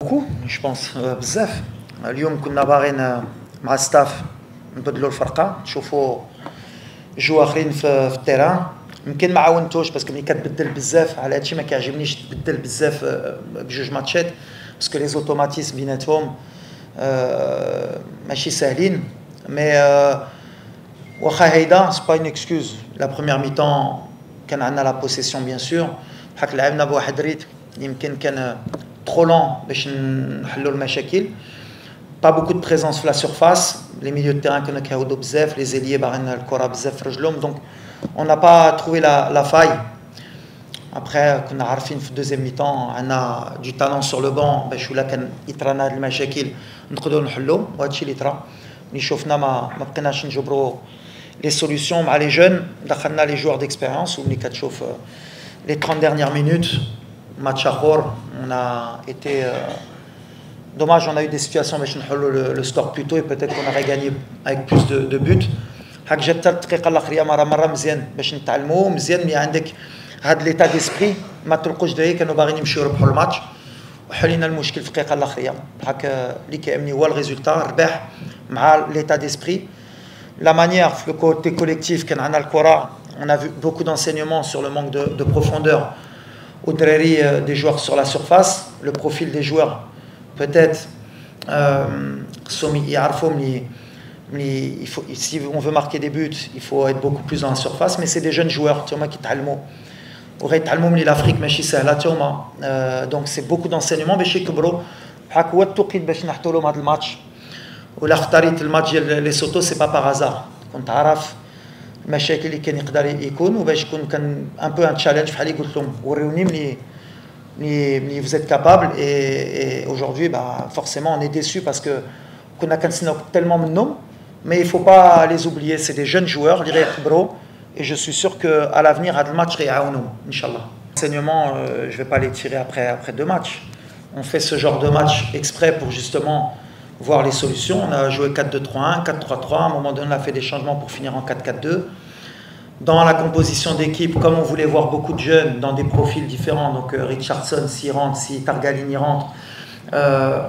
Beaucoup, je pense, بزاف. اليوم كنا باغيين مع الستاف نبدلوا الفرقه نشوفوا جو اخرين في التيران. يمكن ما عاونتوش باسكو ملي كتبدل بزاف على هادشي ما كيعجبنيش تبدل بزاف بجوج ماتشات باسكو لي زوتوماتيزم بيناتهم ماشي ساهلين. مي واخا هيدا سي با اون اكسكوز. لا بروميير مي طون كان عندنا لا بوسيسيون بيان سور، بحال لعبنا بواحد ريت يمكن كان trop lent باش نحلوا المشاكل. pas beaucoup de présence في la surface. les milieux de terrain كنا كيعاودوا بزاف، les ailiers باغيين الكره بزاف في رجلهم، donc on n'a pas trouvé la faille. après كنا عارفين في الدوزيام ميطون عندنا du talent sur le banc باش ولا كان يطرانا هاد المشاكل نقدروا نحلوا، وهادشي اللي طرا. اللي شفنا ما بقيناش نجبروا les solutions مع les jeunes. دخلنا les joueurs d'expérience وملي كتشوف les 30 dernières minutes match akhor, on a été dommage, on a eu des situations باش نحلوا le score plus tôt et peut-être qu'on aurait gagné avec plus de buts. هاك جات الدقيقه الاخريه مره مزيان باش نتعلموا مزيان ملي عندك هاد ليتا ديسبري ما تلقوش دراري كانوا باغيين يمشيو يربحوا الماتش وحلينا المشكل في الدقيقه الاخريه. هاك اللي كيهمني هو الريزولتا الربح مع ليتا ديسبري. لا مانيير في لو كوتي كوليكتيف كان عندنا الكره. on a vu beaucoup d'enseignements sur le manque de profondeur au Dreri des joueurs sur la surface, le profil des joueurs peut-être si on veut marquer des buts il faut être beaucoup plus dans la surface, mais c'est des jeunes joueurs qui تعلموا وغيتعلموا من l'Afrique ماشي سهله donc c'est beaucoup d'enseignements باش يكبروا. بحال هو التوقيت باش نحطوا لهم هذا الماتش ولا اختاريت الماتش ديال لي سوتو سي با باغ هازار. كنت عارف المشاكل اللي كان يقدر يكون وباش يكون كان ان بو ان تشالنج بحال قلت لهم وريوني ملي vous êtes capable et aujourd'hui forcément on est déçu parce que كنا كنتسناو tellement منهم, mais il faut pas les oublier, c'est des jeunes joueurs اللي غيكبروا et je suis sûr que à l'avenir هذا الماتش غيعاونوا inchallah. Enseignement, je vais pas les tirer après deux matchs. On fait ce genre de match exprès pour justement voir les solutions. On a joué 4-2-3-1, 4-3-3. À un moment donné, on a fait des changements pour finir en 4-4-2. Dans la composition d'équipe, comme on voulait voir beaucoup de jeunes dans des profils différents, donc Richardson, s'il rentre, si Targalini rentre,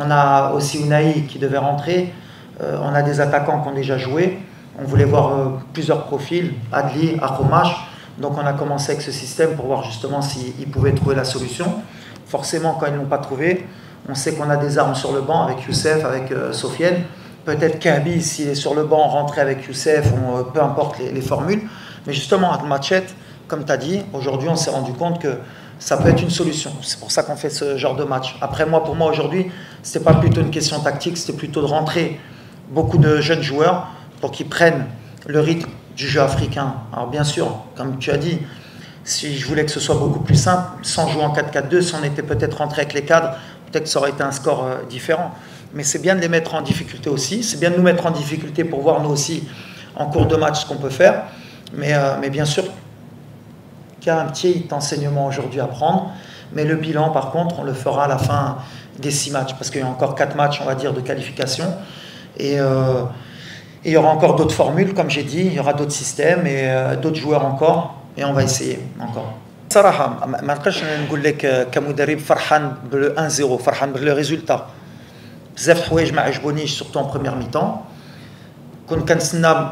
on a aussi Unai qui devait rentrer. On a des attaquants qui ont déjà joué. On voulait voir plusieurs profils, Adli, Akhomash. Donc on a commencé avec ce système pour voir justement s'ils pouvaient trouver la solution. Forcément, quand ils ne l'ont pas trouvé, on sait qu'on a des armes sur le banc avec Youssef, avec Sofiane. Peut-être Kaby, s'il est sur le banc, rentrer avec Youssef, peu importe les formules. Mais justement, à Matchet, comme tu as dit, aujourd'hui, on s'est rendu compte que ça peut être une solution. C'est pour ça qu'on fait ce genre de match. Après, pour moi, aujourd'hui, ce n'était pas plutôt une question tactique, c'était plutôt de rentrer beaucoup de jeunes joueurs pour qu'ils prennent le rythme du jeu africain. Alors bien sûr, comme tu as dit, si je voulais que ce soit beaucoup plus simple, sans jouer en 4-4-2, si on était peut-être rentré avec les cadres, peut-être que ça aurait été un score différent. Mais c'est bien de les mettre en difficulté aussi. C'est bien de nous mettre en difficulté pour voir nous aussi en cours de match ce qu'on peut faire. Mais bien sûr qu'il y a un petit enseignement aujourd'hui à prendre. Mais le bilan, par contre, on le fera à la fin des 6 matchs. Parce qu'il y a encore 4 matchs, on va dire, de qualification. Et il y aura encore d'autres formules, comme j'ai dit. Il y aura d'autres systèmes et d'autres joueurs encore. Et on va essayer encore. صراحة ما نقدرش نقول لك كمدرب فرحان بال 1-0 فرحان بالريزولتا. ريزولتا بزاف الحوايج ما عجبونيش سورتو ان بروميير ميطون. كنت كنتسنى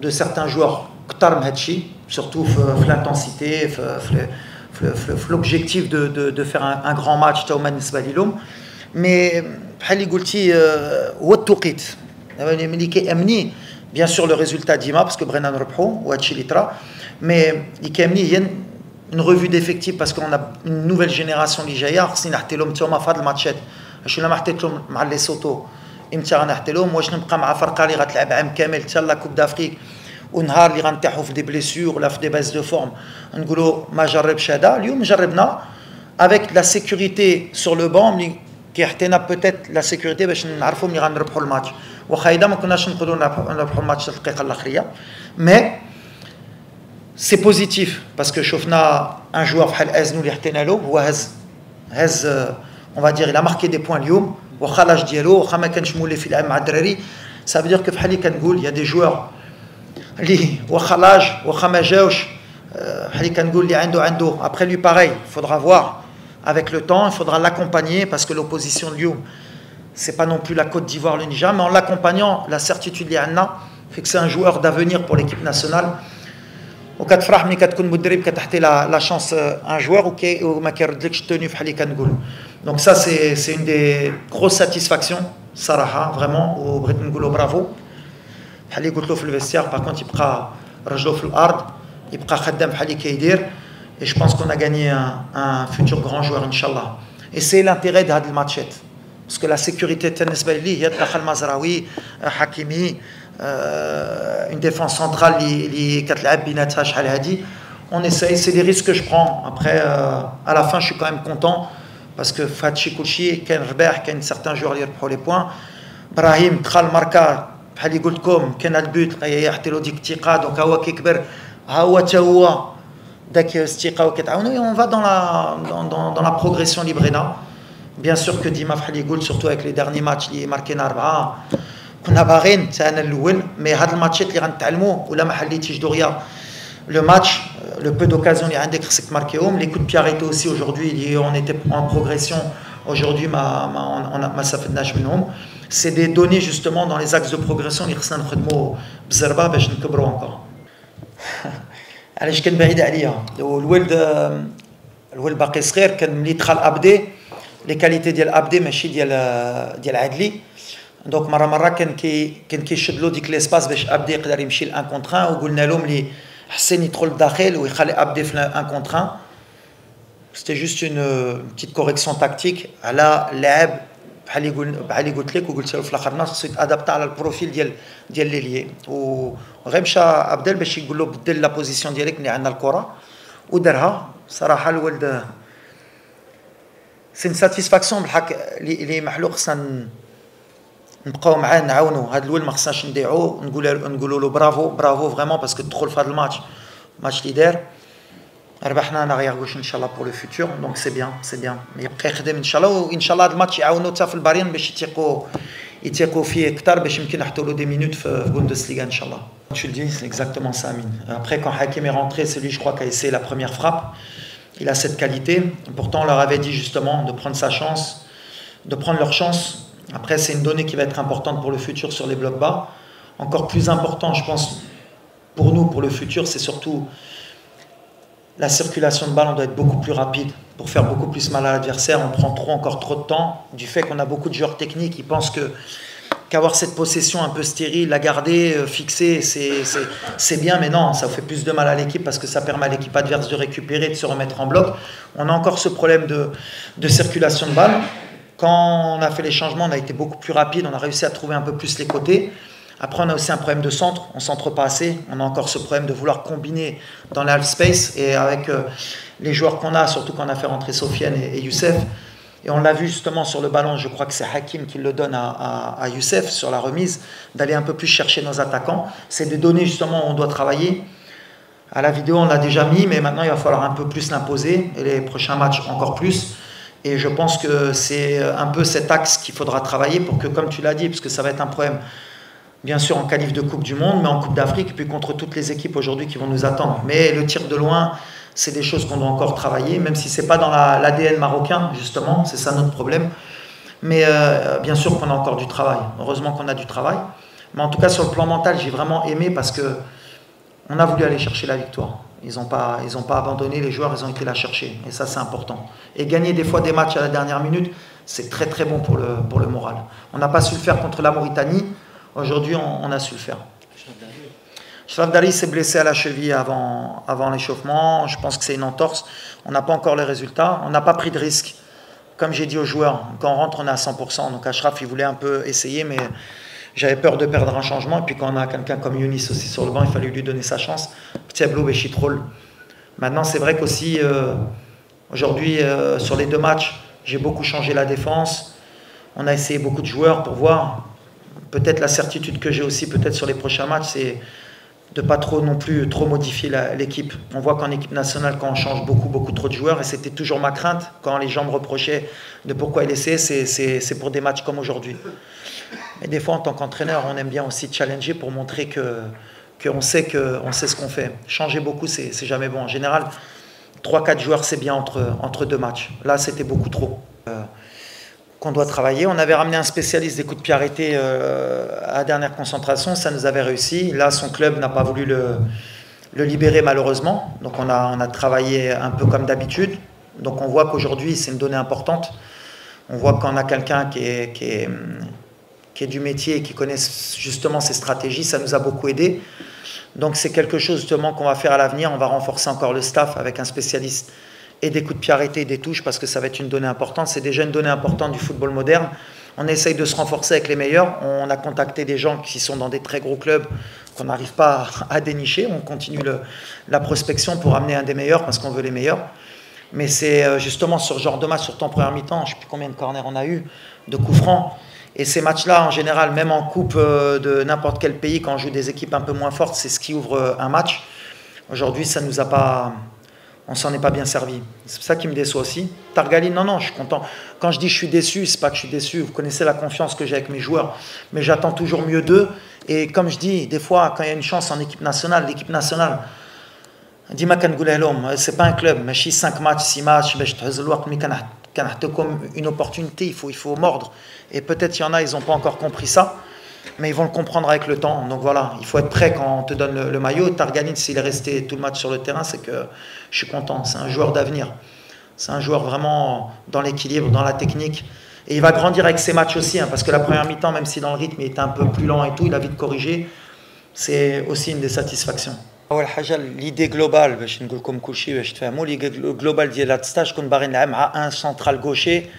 de certains joueurs كتر من هادشي surtout في l'intensité في l'objectif de faire un grand match تا هما بالنسبة ليهم. مي بحال اللي قلتي هو التوقيت ملي كيأمني bien sûr le résultat ديما باسكو بغينا نربحوا وهادشي اللي طرا. مي اللي كيأمني هي une revue d'effectifs parce qu'on a une nouvelle génération اللي جايه خصني نحطي لهم تما في هاد الماتشات. واش الا ما حطيت لهم مع لي سوتو امتى غنحطي لهم؟ واش نبقى مع فرقه اللي غتلعب عام كامل حتى لا كوب دافريك ونهار اللي غنطيحوا في دي بليسيور ولا في دي باز دو فورم نقولوا ما جربش هذا؟ اليوم جربنا avec la sécurité sur le banc اللي كيعطينا peut-être la sécurité باش نعرفوا ملي غنربحوا الماتش. واخا هيدا ما كناش نقدروا نربحوا الماتش الدقيقه الاخريه. مي c'est positif parce que شفنا un joueur بحال ازنو اللي حطينا له هو هز on va dire il a marqué des points اليوم واخا لاج ديالو واخا ما كانش مولي يلعب مع الدراري. ça veut dire que بحال اللي كنقول il y a des joueurs اللي واخا لاج واخا ما جاوش بحال اللي كنقول اللي عنده après lui pareil il faudra voir avec le temps, il faudra l'accompagner parce que l'opposition de Lyon, c'est pas non plus la Côte d'Ivoire, le Niger, mais en l'accompagnant, la certitude Lianna fait que c'est un joueur d'avenir pour l'équipe nationale. Au cas de فرح ملي كتكون مدرب كتعطي la chance un joueur وما كيردلكش tenue بحال اللي كنقولوا. Donc ça c'est une des grosses satisfactions صراحه vraiment وبغيت نقولوا bravo. بحال اللي قلت له في الفيستيار par contre يبقى رجلو في الارض يبقى خدام بحال اللي كيدير. Et je pense qu'on a gagné un futur grand joueur Inch'Allah. Et c'est l'intérêt de هذا الماتشات. Parce que la sécurité بالنسبه لي هي دخل مزراوي حكيمي une défense centrale qui كتلعب بيناتها شحال هادي. On essaye, c'est des risques que je prends. Après à la fin je suis quand même content parce que فهادشي كلشي كاين رباح كاين certains joueurs اللي يربحوا لي بوين. ابراهيم دخل ماركا بحال اللي قلت لكم كان البوت يعطي له ديك الثقه دونك هو كيكبر ها هو حتى هو داك الثقه وكتعاونوا et on va dans la progression Librena. Bien sûr que Dima بحال اللي قلت surtout avec les derniers matchs اللي ماركينا 4 كنا باغيين حتى انا الاول مي هاد الماتشات اللي غنتعلموا ولا ما حليتيش دغيا le match le peu d'occasions اللي عندك خصك تماركيهم les coups de pied arrêtés aussi aujourd'hui on était en progression aujourd'hui ما استفدناش منهم. C'est des données justement dans les axes de progression اللي خصنا نخدموا بزربه باش نكبروا encore. علاش كان بعيد عليا الولد باقي صغير كان ملي دخل ابدي لي كاليتي ديال ابدي ماشي ديال عدلي دونك مره كان كيشد له ديك ليسباس باش ابدي يقدر يمشي ل 1 كونتر 1 وقلنا لهم اللي حسين يدخل لداخل ويخلي ابدي في 1 كونتر 1. C'était juste une petite correction tactique على اللاعب بحال اللي قلت لك وقلت له في الاخر ناس خصو يتادابتا على البروفيل ديال ليلي وغير مشى عبدال باش يقول له بدل لا بوزيسيون ديالك اللي عندنا الكره ودارها. صراحه الولد سي ساتيسفاكسيون بالحق اللي محلو خصنا نبقاو معاه نعاونوا. هذا الولد ما خصناش نضيعوه نقولوا له برافو فريمون باسكو تدخل في هذا الماتش اللي دار ربحنا انا غير غوش ان شاء الله بور لو فيتور دونك سي بيان يبقى يخدم ان شاء الله وان شاء الله هذا الماتش يعاونوا حتى في البارين باش يتيقوا فيه اكثر باش يمكن نحطوا له دي مينوت في بوندسليغا ان شاء الله. Tu le dis, c'est exactement ça, Amine. Après, quand Hakim est rentré, c'est lui, je crois, qui a essayé la première frappe. Il a cette qualité. Pourtant, on leur avait dit justement de prendre sa chance, de prendre leur chance. Après, c'est une donnée qui va être importante pour le futur sur les blocs bas. Encore plus important, je pense, pour nous, pour le futur, c'est surtout la circulation de balle. On doit être beaucoup plus rapide pour faire beaucoup plus mal à l'adversaire. On prend encore trop de temps. Du fait qu'on a beaucoup de joueurs techniques, ils pensent qu'avoir cette possession un peu stérile, la garder, fixée, c'est bien, mais non, ça fait plus de mal à l'équipe parce que ça permet à l'équipe adverse de récupérer, de se remettre en bloc. On a encore ce problème de circulation de balle. Quand on a fait les changements, on a été beaucoup plus rapide, on a réussi à trouver un peu plus les côtés. Après, on a aussi un problème de centre, on ne centre pas assez. On a encore ce problème de vouloir combiner dans l'half space et avec les joueurs qu'on a, surtout quand on a fait rentrer Sofiane et Youssef. Et on l'a vu justement sur le ballon, je crois que c'est Hakim qui le donne à Youssef sur la remise, d'aller un peu plus chercher nos attaquants. C'est des données justement où on doit travailler. À la vidéo, on l'a déjà mis, mais maintenant il va falloir un peu plus l'imposer et les prochains matchs encore plus. Et je pense que c'est un peu cet axe qu'il faudra travailler pour que, comme tu l'as dit, parce que ça va être un problème, bien sûr en qualif de Coupe du Monde, mais en Coupe d'Afrique, puis contre toutes les équipes aujourd'hui qui vont nous attendre. Mais le tir de loin, c'est des choses qu'on doit encore travailler, même si ce n'est pas dans l'ADN marocain, justement, c'est ça notre problème. Mais bien sûr qu'on a encore du travail. Heureusement qu'on a du travail. Mais en tout cas, sur le plan mental, j'ai vraiment aimé parce qu'on a voulu aller chercher la victoire. Ils n'ont pas abandonné, les joueurs, ils ont été la chercher. Et ça, c'est important. Et gagner des fois des matchs à la dernière minute, c'est très très bon pour le moral. On n'a pas su le faire contre la Mauritanie. Aujourd'hui, on a su le faire. Shraf Dari s'est blessé à la cheville avant l'échauffement. Je pense que c'est une entorse. On n'a pas encore les résultats. On n'a pas pris de risque. Comme j'ai dit aux joueurs, quand on rentre, on est à 100%. Donc Ashraf, il voulait un peu essayer, mais j'avais peur de perdre un changement. Et puis quand on a quelqu'un comme Younis aussi sur le banc, il fallait lui donner sa chance. Petit Ablou Béchitrol. Maintenant, c'est vrai qu'aussi, aujourd'hui, sur les 2 matchs, j'ai beaucoup changé la défense. On a essayé beaucoup de joueurs pour voir. Peut-être la certitude que j'ai aussi, peut-être sur les prochains matchs, c'est de ne pas trop modifier l'équipe. On voit qu'en équipe nationale, quand on change beaucoup trop de joueurs, et c'était toujours ma crainte, quand les gens me reprochaient de pourquoi il essaie, c'est pour des matchs comme aujourd'hui. Mais des fois, en tant qu'entraîneur, on aime bien aussi challenger pour montrer qu'on sait ce qu'on fait. Changer beaucoup, c'est jamais bon. En général, 3-4 joueurs, c'est bien entre deux matchs. Là, c'était beaucoup trop. Qu'on doit travailler. On avait ramené un spécialiste des coups de pied arrêtés à la dernière concentration, ça nous avait réussi. Là, son club n'a pas voulu le libérer malheureusement. Donc on a travaillé un peu comme d'habitude. Donc on voit qu'aujourd'hui, c'est une donnée importante. On voit qu'on a quelqu'un qui est du métier et qui connaît justement ces stratégies, ça nous a beaucoup aidé. Donc c'est quelque chose justement qu'on va faire à l'avenir. On va renforcer encore le staff avec un spécialiste et des coups de pied arrêtés et des touches parce que ça va être une donnée importante. C'est déjà une donnée importante du football moderne. On essaye de se renforcer avec les meilleurs. On a contacté des gens qui sont dans des très gros clubs qu'on n'arrive pas à dénicher. On continue la prospection pour amener un des meilleurs parce qu'on veut les meilleurs. Mais c'est justement sur ce genre de match, surtout en première mi-temps, je ne sais plus combien de corners on a eu, de coups francs. Et ces matchs-là, en général, même en coupe de n'importe quel pays, quand on joue des équipes un peu moins fortes, c'est ce qui ouvre un match. Aujourd'hui, ça nous a pas... On s'en est pas bien servi. C'est ça qui me déçoit aussi. Targaline, non, je suis content. Quand je dis je suis déçu, c'est pas que je suis déçu. Vous connaissez la confiance que j'ai avec mes joueurs. Mais j'attends toujours mieux d'eux. Et comme je dis, des fois, quand il y a une chance en équipe nationale, l'équipe nationale, dis-moi c'est pas un club. Mais 5 matchs, 6 matchs, comme une opportunité, il faut mordre. Et peut-être il y en a, ils n'ont pas encore compris ça. Mais ils vont le comprendre avec le temps. Donc voilà, il faut être prêt quand on te donne le maillot. Targaline, s'il est resté tout le match sur le terrain, c'est que je suis content. C'est un joueur d'avenir. C'est un joueur vraiment dans l'équilibre, dans la technique. Et il va grandir avec ses matchs aussi, parce que la première mi-temps, même si dans le rythme il était un peu plus lent et tout, il a vite corrigé. C'est aussi une des satisfactions. L'idée globale, l'idée globale de stage, qu'on a un central gaucher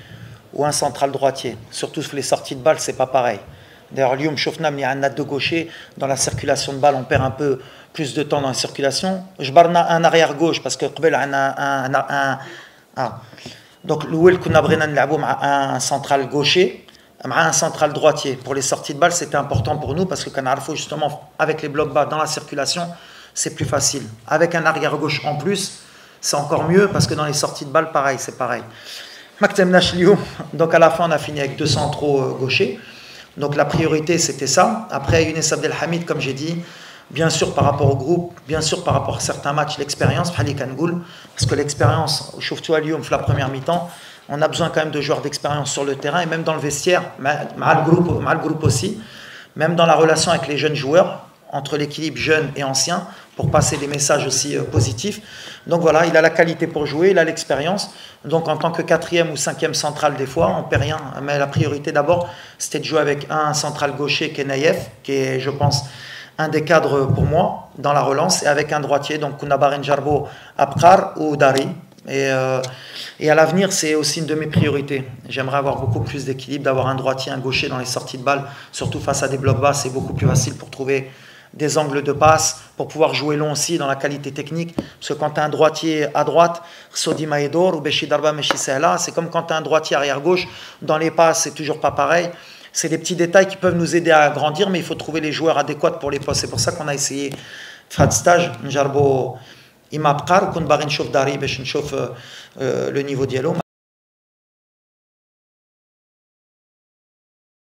ou un central droitier. Surtout les sorties de balles, c'est pas pareil. D'ailleurs, Lyon Chofnam, il y a un de gaucher. Dans la circulation de balle, on perd un peu plus de temps dans la circulation. Je barre un arrière gauche parce que donc l'ouel qu'on a un central gaucher, un central droitier. Pour les sorties de balle, c'était important pour nous parce que quand on a justement avec les blocs bas dans la circulation, c'est plus facile. Avec un arrière gauche en plus, c'est encore mieux parce que dans les sorties de balle, pareil, c'est pareil. Donc à la fin, on a fini avec 2 centraux gauchers. Donc la priorité, c'était ça. Après, Younes Abdelhamid, comme j'ai dit, bien sûr par rapport au groupe, bien sûr par rapport à certains matchs, l'expérience, parce que l'expérience, surtout à Lyon, la première mi-temps, on a besoin quand même de joueurs d'expérience sur le terrain et même dans le vestiaire, le groupe aussi, même dans la relation avec les jeunes joueurs, entre l'équilibre jeune et ancien, pour passer des messages aussi positifs. Donc voilà, il a la qualité pour jouer, il a l'expérience. Donc en tant que 4e ou 5e central, des fois, on ne perd rien. Mais la priorité d'abord, c'était de jouer avec un central gaucher qui est Naïef, qui est, je pense, un des cadres pour moi dans la relance, et avec un droitier, donc Kounabar Njarbo, Abkar ou Dari. Et à l'avenir, c'est aussi une de mes priorités. J'aimerais avoir beaucoup plus d'équilibre, d'avoir un droitier, un gaucher dans les sorties de balles, surtout face à des blocs bas, c'est beaucoup plus facile pour trouver des angles de passe, pour pouvoir jouer long aussi dans la qualité technique. Parce que quand tu as un droitier à droite, Sodi Maedor ou Beshi Darba Meshi Sehla, c'est comme quand tu as un droitier arrière-gauche, dans les passes, c'est toujours pas pareil. C'est des petits détails qui peuvent nous aider à grandir, mais il faut trouver les joueurs adéquats pour les postes. C'est pour ça qu'on a essayé de faire stage, Njarbo Imabkar, qu'on barre une chauffe d'arrivée, une chauffe le niveau dialogue.